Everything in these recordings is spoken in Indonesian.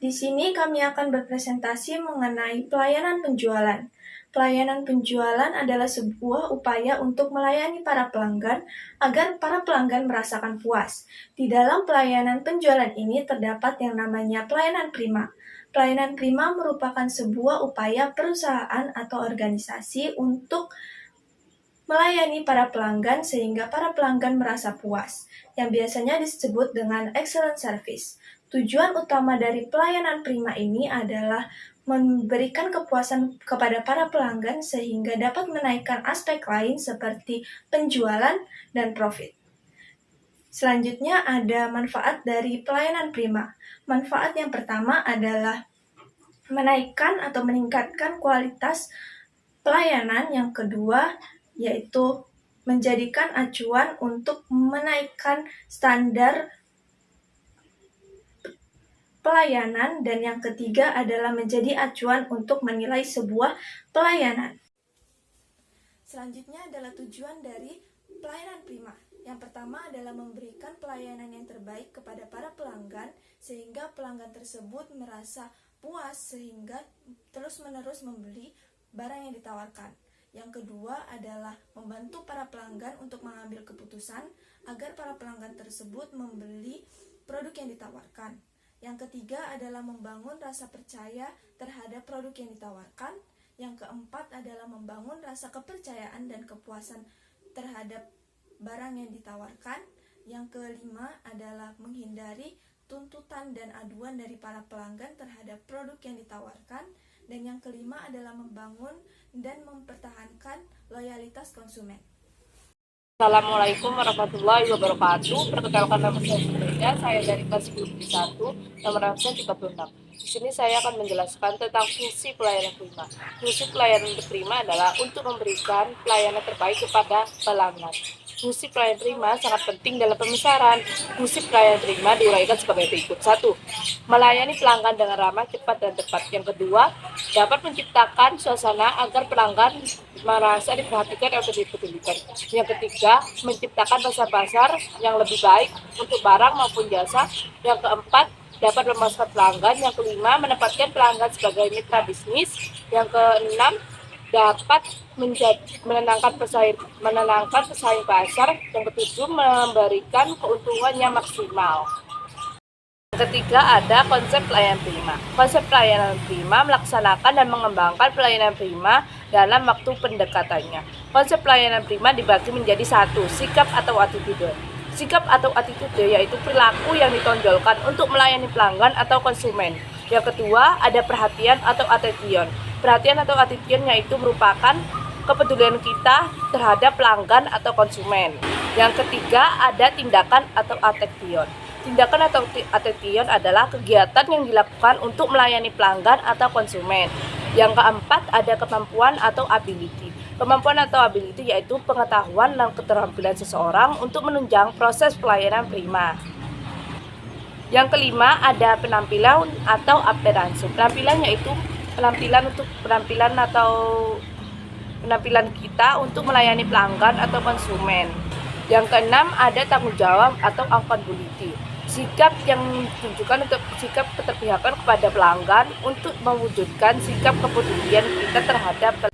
Di sini kami akan berpresentasi mengenai pelayanan penjualan. Pelayanan penjualan adalah sebuah upaya untuk melayani para pelanggan agar para pelanggan merasakan puas. Di dalam pelayanan penjualan ini terdapat yang namanya pelayanan prima. Pelayanan prima merupakan sebuah upaya perusahaan atau organisasi untuk melayani para pelanggan sehingga para pelanggan merasa puas, yang biasanya disebut dengan excellent service. Tujuan utama dari pelayanan prima ini adalah memberikan kepuasan kepada para pelanggan sehingga dapat menaikkan aspek lain seperti penjualan dan profit. Selanjutnya ada manfaat dari pelayanan prima. Manfaat yang pertama adalah menaikkan atau meningkatkan kualitas pelayanan. Yang kedua yaitu menjadikan acuan untuk menaikkan standar pelayanan, dan yang ketiga adalah menjadi acuan untuk menilai sebuah pelayanan. Selanjutnya adalah tujuan dari pelayanan prima. Yang pertama adalah memberikan pelayanan yang terbaik kepada para pelanggan sehingga pelanggan tersebut merasa puas sehingga terus-menerus membeli barang yang ditawarkan. Yang kedua adalah membantu para pelanggan untuk mengambil keputusan agar para pelanggan tersebut membeli produk yang ditawarkan. Yang ketiga adalah membangun rasa percaya terhadap produk yang ditawarkan. Yang keempat adalah membangun rasa kepercayaan dan kepuasan terhadap barang yang ditawarkan. Yang kelima adalah menghindari tuntutan dan aduan dari para pelanggan terhadap produk yang ditawarkan. Dan yang kelima adalah membangun dan mempertahankan loyalitas konsumen. Assalamualaikum warahmatullahi wabarakatuh. Perkenalkan, nama saya Sumeida, saya dari kelas 10B1, nomor absen 36. Di sini saya akan menjelaskan tentang fungsi pelayanan prima. Fungsi pelayanan prima adalah untuk memberikan pelayanan terbaik kepada pelanggan. Fungsi pelayanan prima sangat penting dalam pemasaran. Fungsi pelayanan prima diuraikan sebagai berikut. 1. Melayani pelanggan dengan ramah, cepat, dan tepat. Yang kedua, dapat menciptakan suasana agar pelanggan merasa diperhatikan atau dipedulikan. Yang ketiga, menciptakan pasar yang lebih baik untuk barang maupun jasa. Yang keempat, dapat memasarkan pelanggan. Yang kelima, menempatkan pelanggan sebagai mitra bisnis. Yang keenam, dapat menenangkan pesaing pasar. Yang ketujuh, memberikan keuntungan yang maksimal. Yang ketiga ada konsep pelayanan prima. Konsep pelayanan prima melaksanakan dan mengembangkan pelayanan prima dalam waktu pendekatannya. Konsep pelayanan prima dibagi menjadi 1. Sikap atau attitude. Sikap atau attitude yaitu perilaku yang ditonjolkan untuk melayani pelanggan atau konsumen. Yang kedua ada perhatian atau attention. Perhatian atau attention yaitu merupakan kepedulian kita terhadap pelanggan atau konsumen. Yang ketiga ada tindakan atau attention. Tindakan atau attention adalah kegiatan yang dilakukan untuk melayani pelanggan atau konsumen. Yang keempat ada kemampuan atau ability. Kemampuan atau ability yaitu pengetahuan dan keterampilan seseorang untuk menunjang proses pelayanan prima. Yang kelima ada penampilan atau appearance. Penampilan yaitu penampilan kita untuk melayani pelanggan atau konsumen. Yang keenam ada tanggung jawab atau accountability. Sikap yang ditunjukkan untuk sikap keterpihakan kepada pelanggan untuk mewujudkan sikap kepedulian kita terhadap.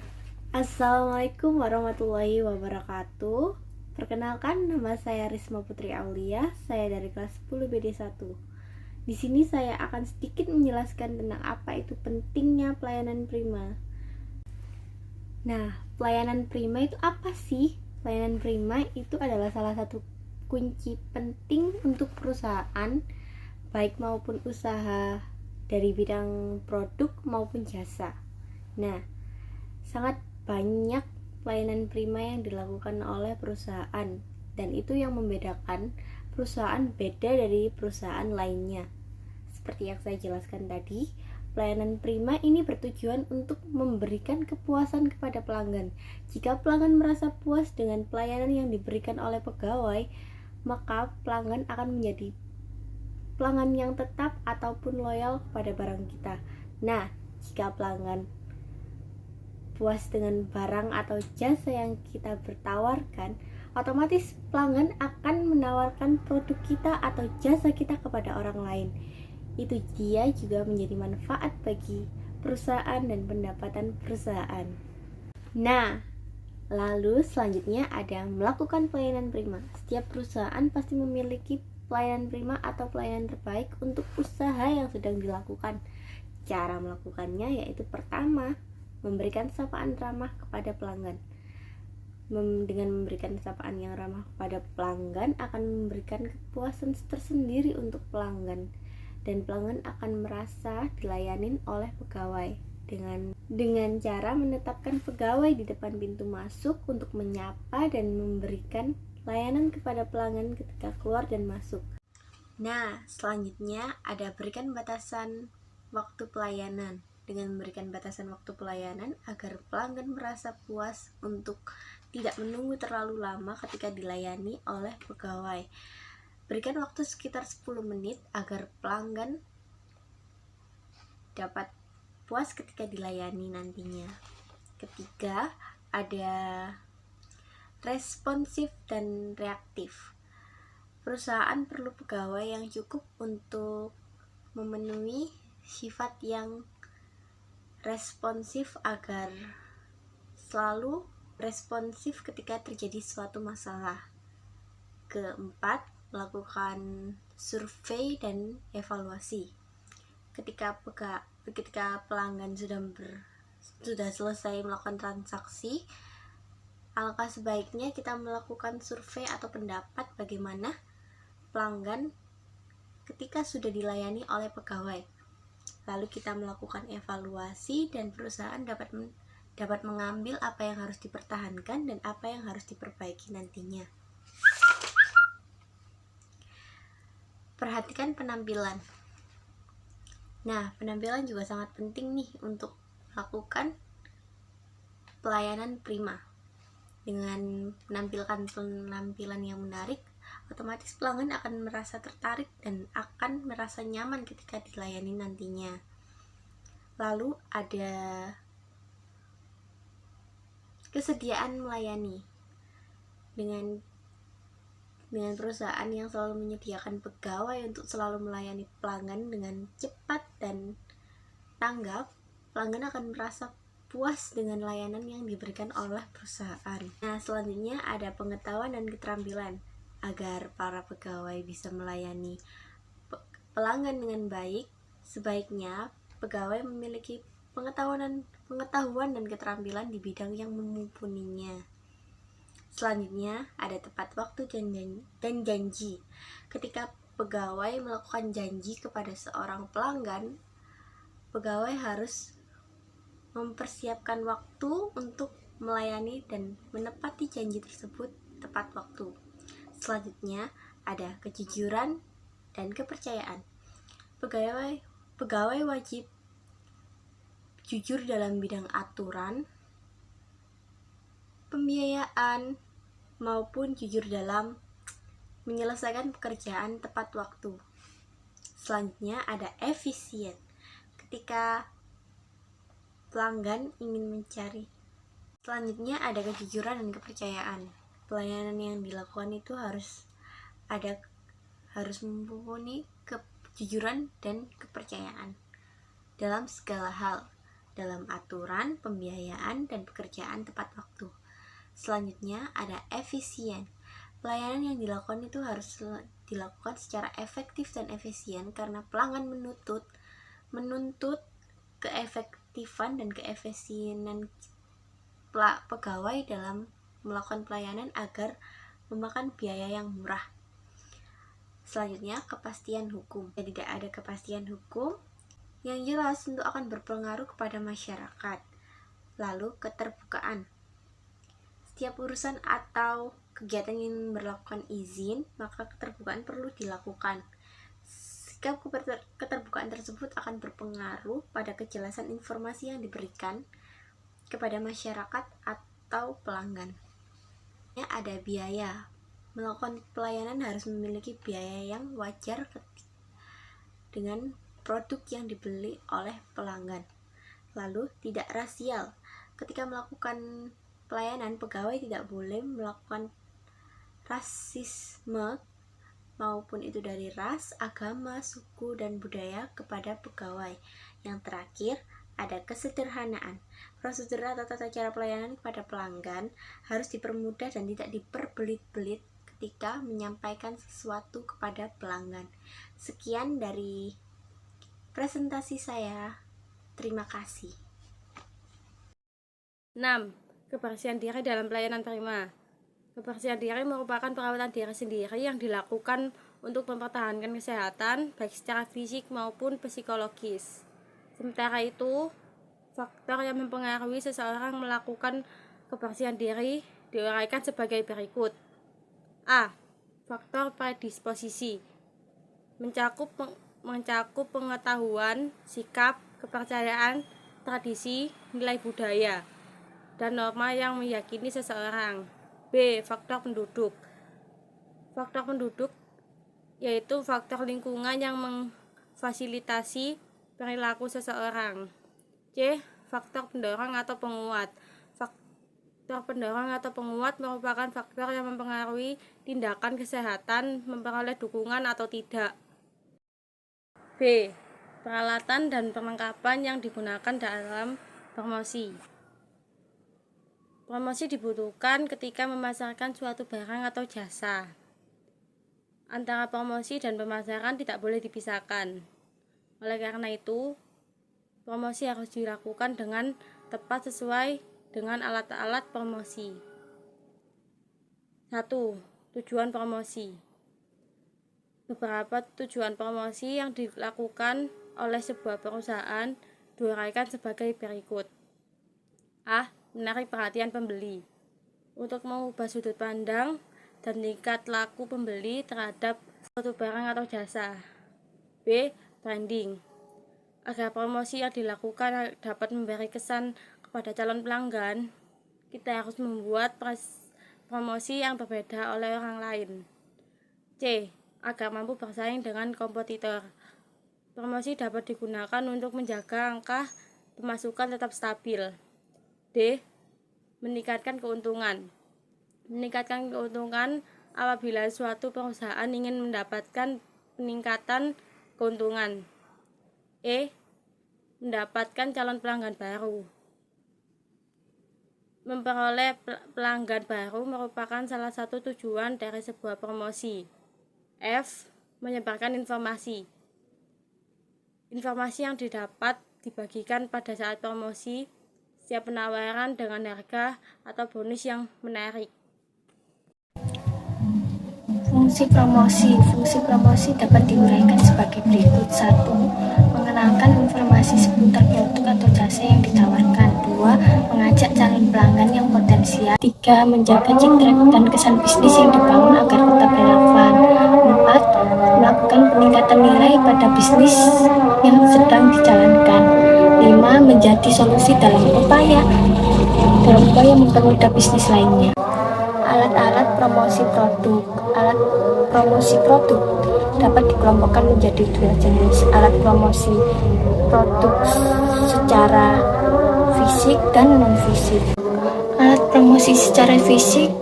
Assalamualaikum warahmatullahi wabarakatuh. Perkenalkan, nama saya Risma Putri Aulia, saya dari kelas 10BD1. Di sini saya akan sedikit menjelaskan tentang apa itu pentingnya pelayanan prima. Nah, pelayanan prima itu apa sih? Pelayanan prima itu adalah salah satu kunci penting untuk perusahaan, baik maupun usaha dari bidang produk maupun jasa. Nah, sangat banyak pelayanan prima yang dilakukan oleh perusahaan, dan itu yang membedakan perusahaan beda dari perusahaan lainnya. Seperti yang saya jelaskan tadi, pelayanan prima ini bertujuan untuk memberikan kepuasan kepada pelanggan. Jika pelanggan merasa puas dengan pelayanan yang diberikan oleh pegawai, maka pelanggan akan menjadi pelanggan yang tetap ataupun loyal kepada barang kita. Nah, jika pelanggan puas dengan barang atau jasa yang kita bertawarkan, otomatis pelanggan akan menawarkan produk kita atau jasa kita kepada orang lain. itu dia juga menjadi manfaat bagi perusahaan dan pendapatan perusahaan. Nah, lalu selanjutnya ada melakukan pelayanan prima. Setiap perusahaan pasti memiliki pelayanan prima atau pelayanan terbaik untuk usaha yang sedang dilakukan. Cara melakukannya yaitu pertama, memberikan sapaan ramah kepada pelanggan. Dengan memberikan sapaan yang ramah kepada pelanggan akan memberikan kepuasan tersendiri untuk pelanggan, dan pelanggan akan merasa dilayanin oleh pegawai dengan cara menetapkan pegawai di depan pintu masuk untuk menyapa dan memberikan layanan kepada pelanggan ketika keluar dan masuk. Nah, selanjutnya ada berikan batasan waktu pelayanan. Dengan memberikan batasan waktu pelayanan agar pelanggan merasa puas untuk tidak menunggu terlalu lama ketika dilayani oleh pegawai. Berikan waktu sekitar 10 menit agar pelanggan dapat puas ketika dilayani nantinya. Ketiga, ada responsif dan reaktif. Perusahaan perlu pegawai yang cukup untuk memenuhi sifat yang responsif agar selalu responsif ketika terjadi suatu masalah. Keempat, melakukan survei dan evaluasi. Ketika pelanggan sudah selesai melakukan transaksi, alangkah sebaiknya kita melakukan survei atau pendapat bagaimana pelanggan ketika sudah dilayani oleh pegawai. Lalu kita melakukan evaluasi dan perusahaan dapat mengambil apa yang harus dipertahankan dan apa yang harus diperbaiki nantinya. Perhatikan penampilan. Nah, penampilan juga sangat penting nih untuk melakukan pelayanan prima. Dengan menampilkan penampilan yang menarik, otomatis pelanggan akan merasa tertarik dan akan merasa nyaman ketika dilayani nantinya. Lalu ada kesediaan melayani. Dengan perusahaan yang selalu menyediakan pegawai untuk selalu melayani pelanggan dengan cepat dan tanggap, pelanggan akan merasa puas dengan layanan yang diberikan oleh perusahaan. Nah, selanjutnya ada pengetahuan dan keterampilan. Agar para pegawai bisa melayani pelanggan dengan baik, sebaiknya pegawai memiliki pengetahuan dan keterampilan di bidang yang mumpuninya. Selanjutnya ada tepat waktu dan janji. Ketika pegawai melakukan janji kepada seorang pelanggan, pegawai harus mempersiapkan waktu untuk melayani dan menepati janji tersebut tepat waktu. Selanjutnya ada kejujuran dan kepercayaan. Pegawai wajib jujur dalam bidang aturan, pembiayaan, maupun jujur dalam menyelesaikan pekerjaan tepat waktu. Selanjutnya ada efisien. Ketika pelanggan ingin mencari. Selanjutnya ada kejujuran dan kepercayaan. Pelayanan yang dilakukan itu harus mumpuni kejujuran dan kepercayaan dalam segala hal, dalam aturan, pembiayaan, dan pekerjaan tepat waktu. Selanjutnya ada efisien. Pelayanan yang dilakukan itu harus dilakukan secara efektif dan efisien karena pelanggan menuntut keefektifan dan keefisienan pegawai dalam melakukan pelayanan agar memakan biaya yang murah. Selanjutnya, kepastian hukum. Tidak ada kepastian hukum yang jelas tentu akan berpengaruh kepada masyarakat. Lalu, keterbukaan. Setiap urusan atau kegiatan yang melakukan izin, maka keterbukaan perlu dilakukan. Sikap keterbukaan tersebut akan berpengaruh pada kejelasan informasi yang diberikan kepada masyarakat atau pelanggan. Ada biaya. Melakukan pelayanan harus memiliki biaya yang wajar dengan produk yang dibeli oleh pelanggan. Lalu, tidak rasial. Ketika melakukan pelayanan, pegawai tidak boleh melakukan rasisme maupun itu dari ras, agama, suku, dan budaya kepada pegawai. Yang terakhir, ada kesederhanaan. Prosedur atau tata cara pelayanan kepada pelanggan harus dipermudah dan tidak diperbelit-belit ketika menyampaikan sesuatu kepada pelanggan. Sekian dari presentasi saya. Terima kasih. 6. Kebersihan diri dalam pelayanan prima. Kebersihan diri merupakan perawatan diri sendiri yang dilakukan untuk mempertahankan kesehatan baik secara fisik maupun psikologis. Sementara itu, faktor yang mempengaruhi seseorang melakukan kebersihan diri diuraikan sebagai berikut. A. Faktor predisposisi mencakup pengetahuan, sikap, kepercayaan, tradisi, nilai budaya, dan norma yang meyakini seseorang. B. Faktor penduduk. Faktor penduduk yaitu faktor lingkungan yang memfasilitasi perilaku seseorang. C. Faktor pendorong atau penguat. Faktor pendorong atau penguat merupakan faktor yang mempengaruhi tindakan kesehatan memperoleh dukungan atau tidak. B. Peralatan dan perlengkapan yang digunakan dalam promosi. Promosi dibutuhkan ketika memasarkan suatu barang atau jasa. Antara promosi dan pemasaran tidak boleh dipisahkan. Oleh karena itu, promosi harus dilakukan dengan tepat sesuai dengan alat-alat promosi. 1. Tujuan promosi. Beberapa tujuan promosi yang dilakukan oleh sebuah perusahaan diuraikan sebagai berikut. A. Menarik perhatian pembeli untuk mengubah sudut pandang dan tingkat laku pembeli terhadap suatu barang atau jasa. B. Branding. Agar promosi yang dilakukan dapat memberi kesan kepada calon pelanggan, kita harus membuat promosi yang berbeda oleh orang lain. C. Agar mampu bersaing dengan kompetitor. Promosi dapat digunakan untuk menjaga angka pemasukan tetap stabil. D. Meningkatkan keuntungan. Meningkatkan keuntungan apabila suatu perusahaan ingin mendapatkan peningkatan keuntungan. E. Mendapatkan calon pelanggan baru. Memperoleh pelanggan baru merupakan salah satu tujuan dari sebuah promosi. F. Menyebarkan informasi. Informasi yang didapat dibagikan pada saat promosi, setiap penawaran dengan harga atau bonus yang menarik. Fungsi promosi dapat diuraikan sebagai berikut. 1. Mengenalkan informasi seputar produk atau jasa yang ditawarkan. 2. Mengajak calon pelanggan yang potensial. 3. Menjaga citra dan kesan bisnis yang dibangun agar tetap relevan. 4. Melakukan peningkatan nilai pada bisnis yang sedang dijalankan. 5. Menjadi solusi dalam upaya mempermudah bisnis lainnya. Alat-alat promosi produk. Alat promosi produk dapat dikelompokkan menjadi dua jenis. Alat promosi produk secara fisik dan non-fisik. Alat promosi secara fisik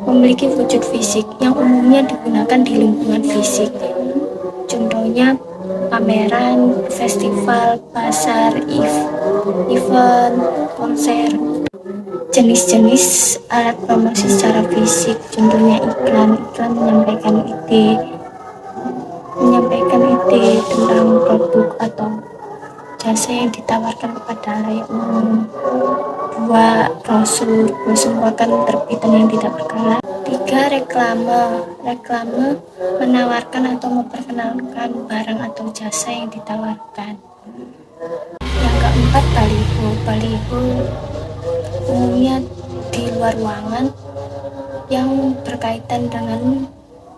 memiliki wujud fisik yang umumnya digunakan di lingkungan fisik. Contohnya pameran, festival, pasar, event, konser. Jenis-jenis alat promosi secara fisik, contohnya iklan menyampaikan ide tentang produk atau jasa yang ditawarkan kepada halayak umum. 2. Brosur merupakan terbitan yang tidak berkala. 3. Reklame menawarkan atau memperkenalkan barang atau jasa yang ditawarkan. Yang keempat, baliho umumnya di luar ruangan yang berkaitan dengan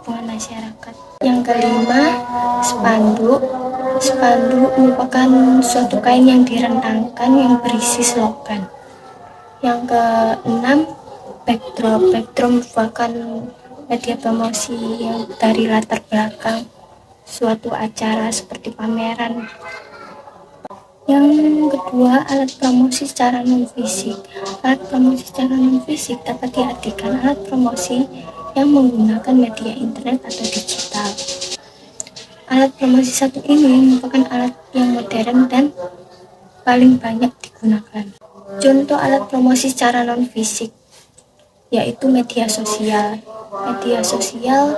hubungan masyarakat. Yang kelima, spanduk merupakan suatu kain yang direntangkan yang berisi slogan. Yang keenam, backdrop merupakan media promosi yang dari latar belakang suatu acara seperti pameran. Yang kedua, alat promosi secara non-fisik. Alat promosi secara non-fisik dapat diartikan alat promosi yang menggunakan media internet atau digital. Alat promosi satu ini merupakan alat yang modern dan paling banyak digunakan. Contoh alat promosi secara non-fisik yaitu media sosial. Media sosial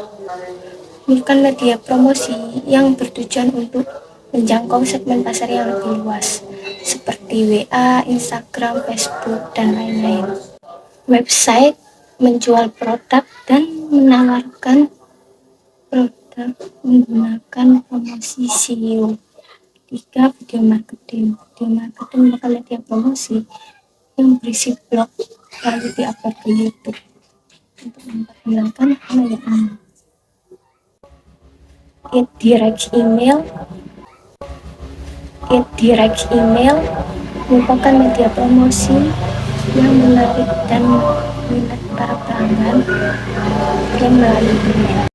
merupakan media promosi yang bertujuan untuk menjangkau segmen pasar yang lebih luas, seperti WA, Instagram, Facebook, dan lain-lain. Website menjual produk dan menawarkan produk menggunakan promosi SEO. 3. Video marketing. Video marketing merupakan media promosi yang berisi blog lalu diupload ke YouTube untuk memperkenalkan layanan. Direct email merupakan media promosi yang menarik dan minat para pelanggan yang melalui email.